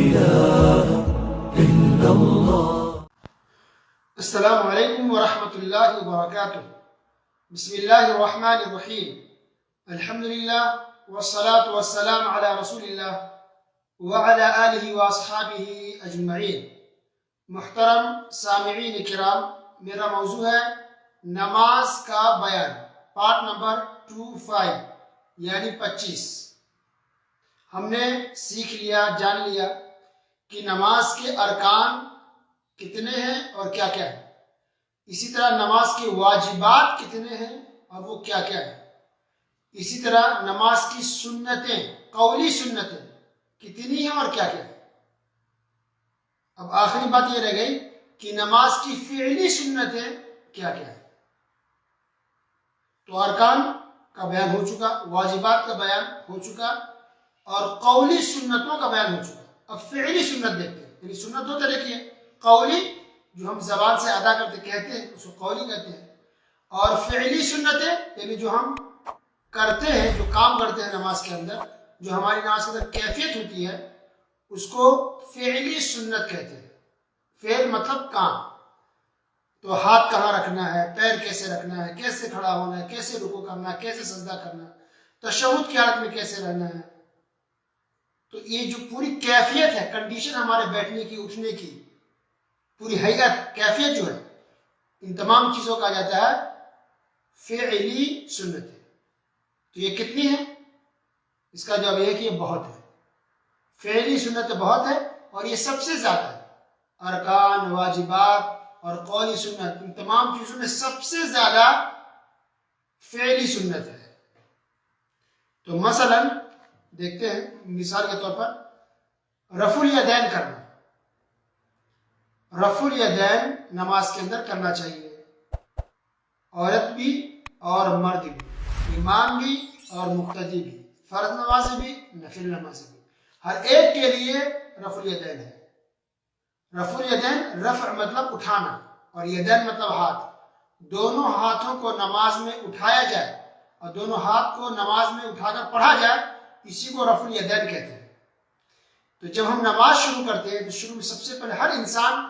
إله إلا الله. السلام علیکم ورحمۃ اللہ وبرکاتہ. بسم اللہ الرحمن الرحیم. الحمدللہ والصلاة والسلام علی رسول اللہ وعلی آلہ واصحابہ اجمعین. محترم سامعین کرام، میرا موضوع ہے نماز کا بیان، پارٹ نمبر 25 یعنی 25. ہم نے سیکھ لیا، جان لیا کہ نماز کے ارکان کتنے ہیں اور کیا کیا ہے. اسی طرح نماز کے واجبات کتنے ہیں اور وہ کیا کیا ہے. اسی طرح نماز کی سنتیں، قولی سنتیں کتنی ہیں اور کیا کیا ہے. اب آخری بات یہ رہ گئی کہ نماز کی فعلی سنتیں کیا کیا ہے. تو ارکان کا بیان ہو چکا، واجبات کا بیان ہو چکا اور قولی سنتوں کا بیان ہو چکا. اب فعلی سنت دیکھتے ہیں. یعنی سنت دو طرح کی ہے، قولی جو ہم زبان سے ادا کرتے کہتے ہیں اس کو قولی کہتے ہیں، اور فعلی سنتیں یعنی جو ہم کرتے ہیں، جو کام کرتے ہیں نماز کے اندر، جو ہماری نماز کے اندر کیفیت ہوتی ہے اس کو فعلی سنت کہتے ہیں. فعل مطلب کام. تو ہاتھ کہاں رکھنا ہے، پیر کیسے رکھنا ہے، کیسے کھڑا ہونا ہے، کیسے رکوع کرنا ہے، کیسے سجدہ کرنا ہے، تشہد کی حالت میں کیسے رہنا ہے. تو یہ جو پوری کیفیت ہے، کنڈیشن ہمارے بیٹھنے کی، اٹھنے کی، پوری حیت، کیفیت جو ہے، ان تمام چیزوں کا جاتا ہے فعلی سنت. تو یہ کتنی ہے؟ اس کا جواب یہ ہے کہ یہ بہت ہے. فعلی سنت بہت ہے اور یہ سب سے زیادہ ہے. ارکان، واجبات اور قولی سنت، ان تمام چیزوں میں سب سے زیادہ فعلی سنت ہے. تو مثلا دیکھتے ہیں مثال کے طور پر رفع الیدین کرنا. رفع الیدین نماز کے اندر کرنا چاہیے، عورت بھی اور مرد بھی، امام بھی اور مقتدی بھی، فرض نمازی بھی، نفل نمازی بھی، ہر ایک کے لیے رفع الیدین ہے. رفع الیدین، رفع مطلب اٹھانا اور یدین مطلب ہاتھ. دونوں ہاتھوں کو نماز میں اٹھایا جائے اور دونوں ہاتھ کو نماز میں اٹھا کر پڑھا جائے، اسی کو رفع الیدین کہتے ہیں. تو جب ہم نماز شروع کرتے ہیں تو شروع میں سب سے پہلے ہر انسان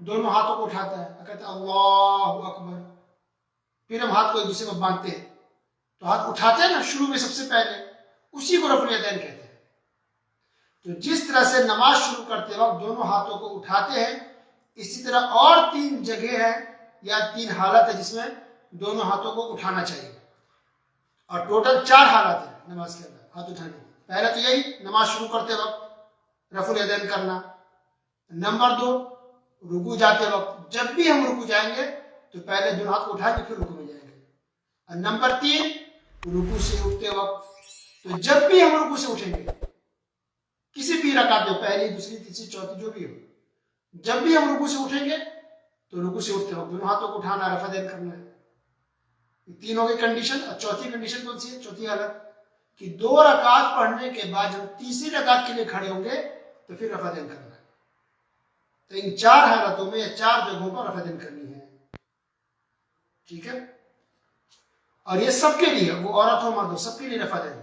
دونوں ہاتھوں کو اٹھاتا ہے، کہتا ہے اللہ اکبر. پھر ہم ہاتھ کو ایک دوسرے کو باندھتے ہیں. تو ہاتھ اٹھاتے ہیں نا شروع میں سب سے پہلے، اسی کو رفع الیدین کہتے ہیں. تو جس طرح سے نماز شروع کرتے وقت دونوں ہاتھوں کو اٹھاتے ہیں، اسی طرح اور 3 جگہ ہے یا 3 حالت ہے جس میں دونوں ہاتھوں کو اٹھانا چاہیے. اور ٹوٹل 4 حالات ہیں نماز کے اندر ہاتھ اٹھانے کی. پہلا تو یہی نماز شروع کرتے وقت رفع الیدین کرنا. نمبر 2، رکوع جاتے وقت، جب بھی ہم رکوع جائیں گے تو پہلے دونوں ہاتھ کو اٹھائیں گے پھر رکوع میں جائیں گے. اور نمبر 3، رکوع سے اٹھتے وقت. تو جب بھی ہم رکوع سے اٹھیں گے، کسی بھی رکعت میں، پہلی، دوسری، تیسری، چوتھی، جو بھی ہو، جب بھی ہم رکوع سے اٹھیں گے تو رکوع سے اٹھتے وقت دونوں ہاتھوں کو اٹھانا، رفع الیدین کرنا ہے. تینوں کی کنڈیشن. اور چوتھی کنڈیشن کون سی ہے؟ چوتھی حالت کہ 2 رکعت پڑھنے کے بعد جب تیسری رکعت کے لیے کھڑے ہوں گے تو پھر رفع الیدین کرنا ہے. تو ان 4 حالتوں میں یا 4 جگہوں پر رفع الیدین کرنی ہے. ٹھیک ہے. اور یہ سب کے لیے، وہ عورت ہو مرد ہو، سب کے لیے رفع الیدین.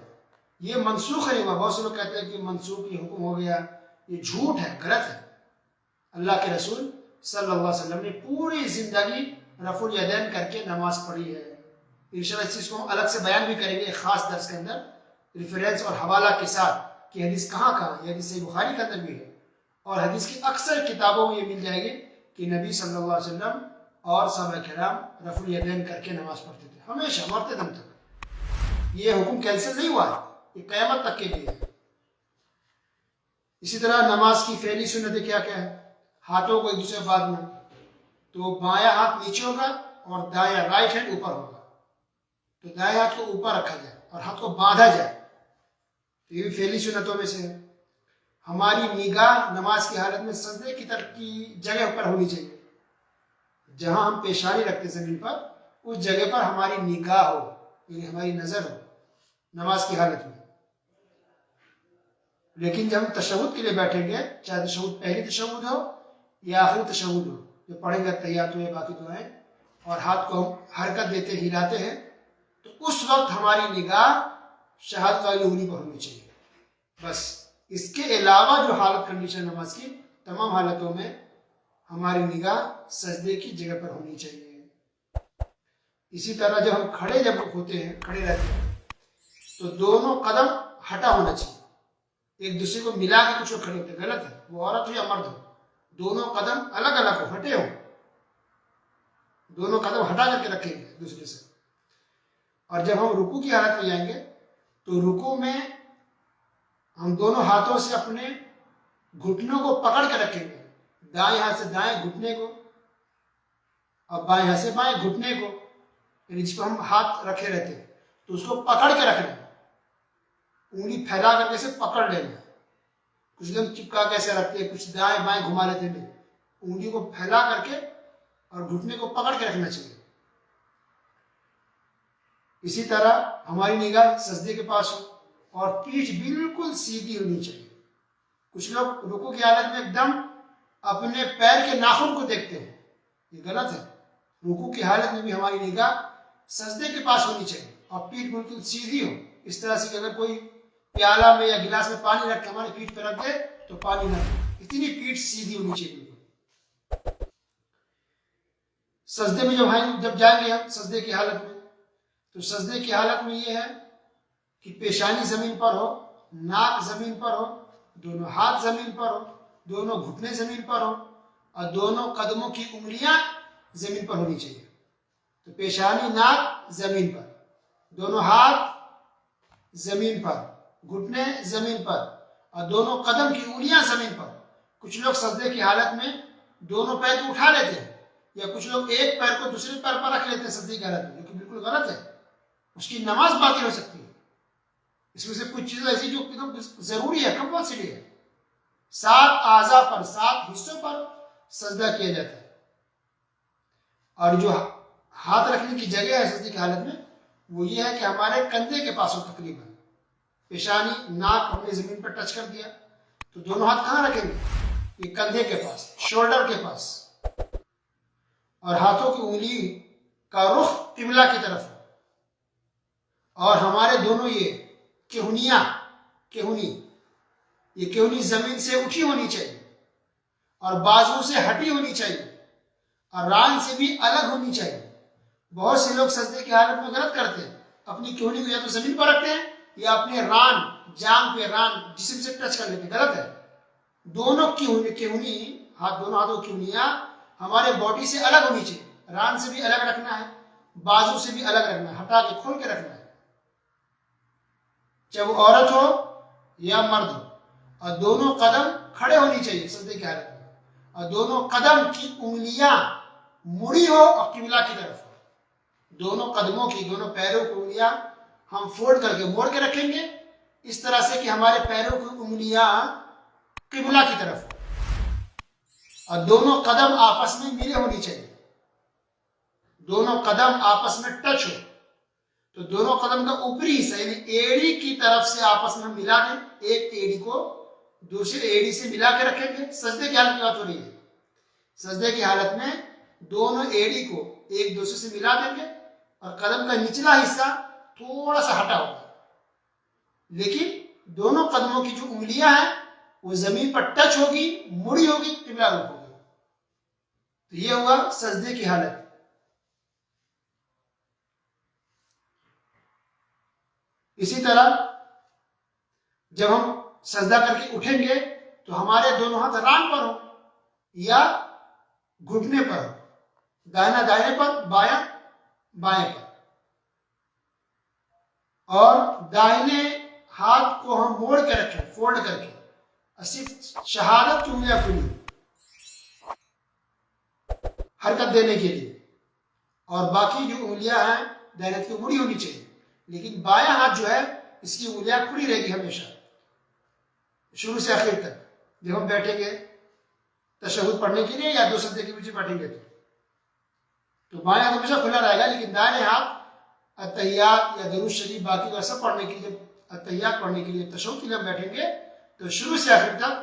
یہ منسوخ نہیں ہوا. بہت سے لوگ کہتے ہیں کہ منسوخ یہ حکم ہو گیا. یہ جھوٹ ہے، غلط ہے. اللہ کے رسول صلی اللہ علیہ وسلم نے پوری زندگی رفع الیدین کر کے نماز پڑھی ہے. انشاءاللہ اس چیز کو ہم الگ سے بیان بھی کریں گے ایک خاص درس کے اندر، ریفرنس اور حوالہ کے ساتھ کہ حدیث کہاں کہاں. یہ حدیث صحیح بخاری کے اندر بھی ہے اور حدیث کی اکثر کتابوں میں یہ مل جائے گی کہ نبی صلی اللہ علیہ وسلم اور صحابہ کرام رفع الیدین کر کے نماز پڑھتے تھے ہمیشہ، مرتے دم تک. یہ حکم کینسل نہیں ہوا ہے، یہ قیامت تک کے لیے ہے. اسی طرح نماز کی فعلی سنتیں کیا کیا ہے؟ ہاتھوں کو ایک دوسرے سے باندھنا. تو بایاں ہاتھ نیچے ہوگا اور دایاں رائٹ ہینڈ اوپر ہوگا. تو دائیں ہاتھ کو اوپر رکھا جائے اور ہاتھ کو باندھا جائے. تو یہ بھی فعلی سنتوں میں سے ہے. ہماری نگاہ نماز کی حالت میں سجدے کی طرف کی جگہ پر ہونی چاہیے. جہاں ہم پیشانی رکھتے زمین پر، اس جگہ پر ہماری نگاہ ہو، یعنی ہماری نظر ہو نماز کی حالت میں. لیکن جب ہم تشہد کے لیے بیٹھیں گے، چاہے تشہد پہلی تشہد ہو یا آخری تشہد ہو، جو پڑھیں گے تحیات ہوئے، باقی دعائیں، اور ہاتھ کو ہم حرکت دیتے ہلاتے ہیں، تو اس وقت ہماری نگاہ شہادت والی انگلی پر ہونی چاہیے. بس اس کے علاوہ جو حالت کنڈیشن نماز کی تمام حالتوں میں ہماری نگاہ سجدے کی جگہ پر ہونی چاہیے۔ اسی طرح جب ہم جب ہوتے ہیں، کھڑے رہتے ہیں، تو دونوں قدم ہٹا ہونا چاہیے، ایک دوسرے کو ملا کے کچھ لوگ کھڑے ہوتے ہیں، غلط ہے، وہ عورت ہو یا مرد ہو، دونوں قدم الگ الگ ہو، ہٹے ہو، دونوں قدم ہٹا کر کے رکھیں گے دوسرے سے۔ اور جب ہم رکوع کی حالت میں جائیں گے تو رکوع میں ہم دونوں ہاتھوں سے اپنے گھٹنوں کو پکڑ کے رکھیں گے، دائیں ہاتھ سے دائیں گھٹنے کو اور بائیں ہاتھ سے بائیں گھٹنے کو، یعنی جس پر ہم ہاتھ رکھے رہتے ہیں تو اس کو پکڑ کے رکھنا ہے، انگلی پھیلا کر کے پکڑ لینا ہے، کچھ دم چپکا کیسے رکھتے ہیں، کچھ دائیں بائیں گھما لیتے ہیں، انگلی کو پھیلا کر کے اور گھٹنے کو پکڑ کے رکھنا چاہیے۔ اسی طرح ہماری نگاہ سجدے کے پاس ہو اور پیٹھ بالکل سیدھی ہونی چاہیے۔ کچھ لوگ رکوع کی حالت میں ایک دم اپنے پیر کے ناخن کو دیکھتے ہیں، یہ غلط ہے۔ رکوع کی حالت میں بھی ہماری نگاہ سجدے کے پاس ہونی چاہیے اور پیٹھ بالکل سیدھی ہو، اس طرح سے کہ اگر کوئی پیالہ میں یا گلاس میں پانی رکھ کے ہماری پیٹھ پہ رکھ دے تو پانی نہ دے، اتنی پیٹھ سیدھی ہونی چاہیے۔ سجدے میں جب جائیں گے ہم سجدے کی حالت میں، تو سجدے کی حالت میں یہ ہے کہ پیشانی زمین پر ہو، ناک زمین پر ہو، دونوں ہاتھ زمین پر ہو، دونوں گھٹنے زمین پر ہو اور دونوں قدموں کی انگلیاں زمین پر ہونی چاہیے۔ تو پیشانی ناک زمین پر، دونوں ہاتھ زمین پر، گھٹنے زمین پر اور دونوں قدم کی انگلیاں زمین پر۔ کچھ لوگ سجدے کی حالت میں دونوں پیر کو اٹھا لیتے ہیں یا کچھ لوگ ایک پیر کو دوسرے پیر پر رکھ لیتے ہیں سجدے کی حالت میں، جو کہ بالکل غلط ہے، اس کی نماز باطل ہو سکتی ہے۔ اس میں سے کچھ چیزیں ایسی جو ضروری ہے، کمپلسری ہے، 7 اعضاء پر، 7 حصوں پر سجدہ کیا جاتا ہے، اور جو ہاتھ رکھنے کی جگہ ہے سجدے کی حالت میں وہ یہ ہے کہ ہمارے کندھے کے پاس ہو، تقریباً پیشانی ناک ہم نے زمین پر ٹچ کر دیا تو دونوں ہاتھ کہاں رکھیں گے؟ یہ کندھے کے پاس، شولڈر کے پاس، اور ہاتھوں کی انگلی کا رخ قبلہ کی طرف ہے، اور ہمارے دونوں یہ کہونی زمین سے اٹھی ہونی چاہیے اور بازو سے ہٹی ہونی چاہیے اور ران سے بھی الگ ہونی چاہیے۔ بہت سے لوگ سجدے کی حالت میں غلط کرتے ہیں، اپنی کہونی کو یا تو زمین پر رکھتے ہیں یا اپنے ران، جانگ پہ ران جسم سے ٹچ کر لیتے ہیں، غلط ہے۔ دونوں کہونی دونوں ہاتھوں کی کہونیاں ہمارے باڈی سے الگ ہونی چاہیے، ران سے بھی الگ رکھنا ہے، بازو سے بھی الگ رکھنا ہے، ہٹا کے کھول کے رکھنا ہے، چاہے وہ عورت ہو یا مرد ہو، اور دونوں قدم کھڑے ہونی چاہیے سجدے کی حالت میں، اور دونوں قدم کی انگلیاں مڑی ہو اور قبلہ کی طرف ہو۔ دونوں قدموں کی، دونوں پیروں کی انگلیاں ہم فولڈ کر کے موڑ کے رکھیں گے اس طرح سے کہ ہمارے پیروں کی انگلیاں قبلہ کی طرف ہو، اور دونوں قدم آپس میں ملے ہونی چاہیے، دونوں قدم آپس میں ٹچ ہو، تو دونوں قدم کا اوپری حصہ یعنی ایڑی کی طرف سے آپس میں ملا دیں، ایک ایڑی کو دوسرے ایڑی سے ملا کے رکھیں گے۔ سجدے کی حالت کی بات ہو رہی ہے، سجدے کی حالت میں دونوں ایڑی کو ایک دوسرے سے ملا دیں گے اور قدم کا نچلا حصہ تھوڑا سا ہٹا ہوگا، لیکن دونوں قدموں کی جو انگلیاں ہیں وہ زمین پر ٹچ ہوگی، مڑی ہوگی، قبلہ رخ ہوگی۔ تو یہ ہوا سجدے کی حالت۔ اسی طرح جب ہم سجدہ کر کے اٹھیں گے تو ہمارے دونوں ہاتھ ران پر ہو یا گھٹنے پر ہو، دائنا دائنے پر، بایاں بائیں پر، اور دائنے ہاتھ کو ہم موڑ کے رکھیں، فولڈ کر کے، صرف شہادت کی انگلیاں کھلی حرکت دینے کے لیے، اور باقی جو انگلیاں ہیں دائرت کی مڑی ہونی چاہیے، لیکن بایاں ہاتھ جو ہے اس کی انگلیاں کھلی رہے گی ہمیشہ شروع سے آخر تک۔ جب ہم بیٹھیں گے تشہد پڑھنے کے لیے یا دو سجدے کے پیچھے بیٹھیں گے تو بایاں ہاتھ ہمیشہ کھلا رہے گا، لیکن دائیں ہاتھ اتحیات یا درود شریف باقی کا سب پڑھنے کے لیے، جب اتحیات پڑھنے کے لیے تشہد کے لیے ہم بیٹھیں گے تو شروع سے آخر تک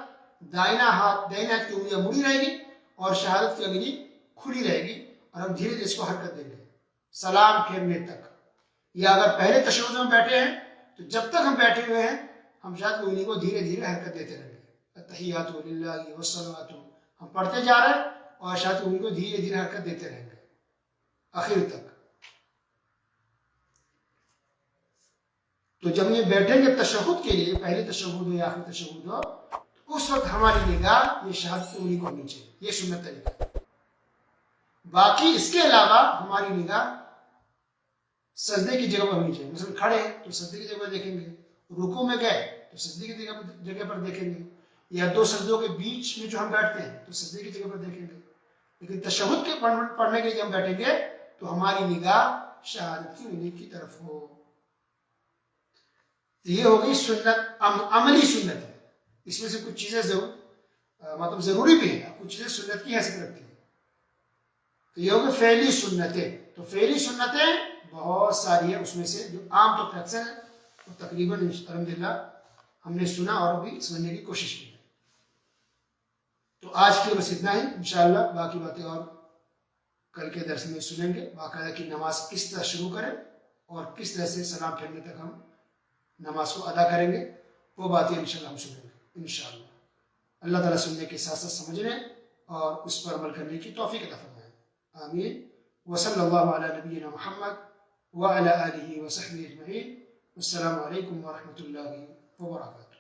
دائیں ہاتھ کی انگلیاں مڑی رہے گی اور شہادت کی انگلی کھلی رہے گی، اور ہم دھیرے دھیرے اس کو حرکت دیں گے سلام پھیرنے تک۔ یا اگر پہلے تشہد میں بیٹھے ہیں تو جب تک ہم بیٹھے ہوئے ہیں ہم شاید کہ انہیں کو دھیرے دھیرے حرکت دیتے رہیں گے. التحیات للہ والصلوات ہم پڑھتے جا رہے ہیں اور شاید کہ انہیں کو دھیرے دھیرے حرکت دیتے رہیں گے آخر تک. تو جب یہ بیٹھیں گے تشہد کے لیے، پہلے تشہد ہو یا آخری تشہد ہو، تو اس وقت ہماری نگاہ یہ شہادت انہیں کو ہونی چاہیے. یہ سنت طریقہ. باقی اس کے علاوہ ہماری نگاہ سجدے کی جگہ پر ہونی چاہیے. مثلا کھڑے ہیں تو سجدے کی جگہ پر دیکھیں گے، رکوع میں گئے تو سجدے کی جگہ پر دیکھیں گے، یا دو سجدوں کے بیچ میں جو ہم بیٹھتے ہیں تو سجدے کی جگہ پر دیکھیں گے. لیکن تشہد کے پڑھنے کے لیے ہم بیٹھیں گے تو ہماری نگاہ شہادت کی انہیں کی طرف ہو. یہ ہو گئی سنت، عملی سنت ہے. اس میں سے کچھ چیزیں ضروری بھی ہیں، کچھ چیزیں سنت کی حیثیت رکھتی ہیں. تو یہ ہوگی فعلی سنتیں. تو فعلی سنتیں بہت ساری ہیں، اس میں سے جو عام طور پر اکثر ہے وہ تقریباً الحمدللہ ہم نے سنا اور ابھی سمجھنے کی کوشش کی ہے. تو آج کے بس اتنا ہی. انشاءاللہ باقی باتیں اور کل کے درس میں سنیں گے. باقاعدہ کی نماز کس طرح شروع کریں اور کس طرح سے سلام پھیرنے تک ہم نماز کو ادا کریں گے، وہ باتیں انشاءاللہ ہم سنیں گے انشاءاللہ. اللہ تعالیٰ سننے کے ساتھ ساتھ سمجھنے اور اس پر عمل کرنے کی توفیق عطا فرمائے. آمین. وصلی اللہ علی نبینا محمد وعلی آلہ وصحبہ اجمعین. السلام علیکم ورحمۃ اللہ وبرکاتہ.